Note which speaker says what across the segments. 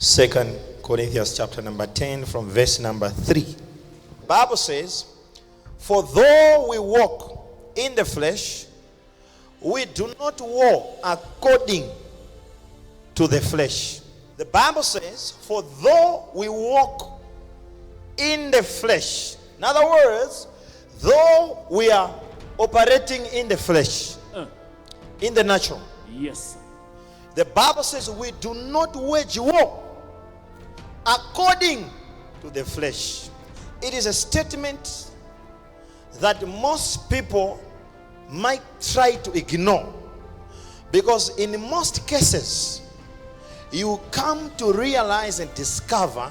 Speaker 1: 2 Corinthians chapter number 10 from verse number 3. Bible says, for though we walk in the flesh, we do not walk according to the flesh. The Bible says, for though we walk in the flesh, in other words, though we are operating in the flesh, in the natural,
Speaker 2: Yes.
Speaker 1: the Bible says we do not wage war according to the flesh. It is a statement that most people might try to ignore, because in most cases you come to realize and discover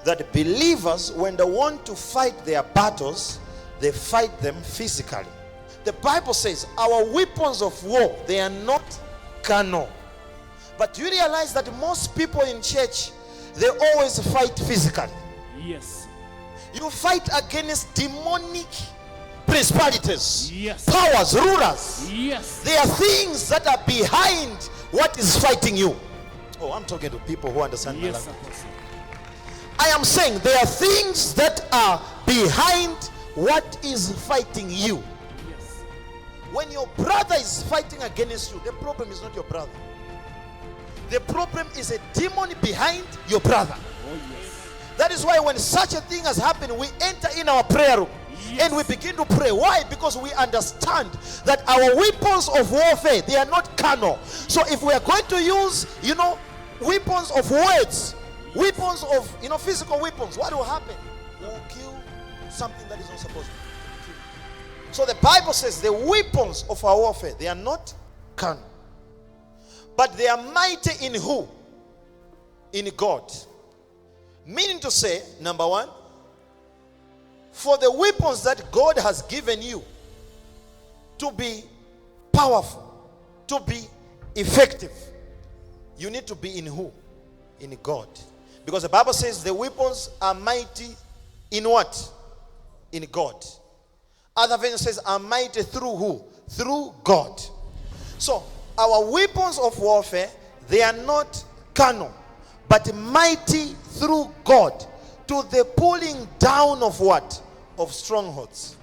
Speaker 1: that believers, when they want to fight their battles, they fight them physically. The Bible says our weapons of war, they are not carnal. But you realize that most people in church, they always fight physically.
Speaker 2: Yes.
Speaker 1: You fight against demonic principalities,
Speaker 2: Yes.
Speaker 1: powers, rulers.
Speaker 2: Yes.
Speaker 1: There are things that are behind what is fighting you. Oh, I'm talking to people who understand my
Speaker 2: Yes,
Speaker 1: language.
Speaker 2: Apostle.
Speaker 1: I am saying there are things that are behind what is fighting you.
Speaker 2: Yes.
Speaker 1: When your brother is fighting against you, the problem is not your brother. The problem is a demon behind your brother.
Speaker 2: Oh, yes.
Speaker 1: That is why when such a thing has happened, we enter in our prayer room.
Speaker 2: Yes.
Speaker 1: And we begin to pray. Why? Because we understand that our weapons of warfare, they are not carnal. So if we are going to use, weapons of words, weapons of, physical weapons, what will happen? We will kill something that is not supposed to be killed. So the Bible says the weapons of our warfare, they are not carnal, but they are mighty in who? In God. Meaning to say, number one, for the weapons that God has given you to be powerful, to be effective, you need to be in who? In God. Because the Bible says the weapons are mighty in what? In God. Other version says are mighty through who? Through God. So our weapons of warfare, they are not carnal, but mighty through God, to the pulling down of what? Of strongholds.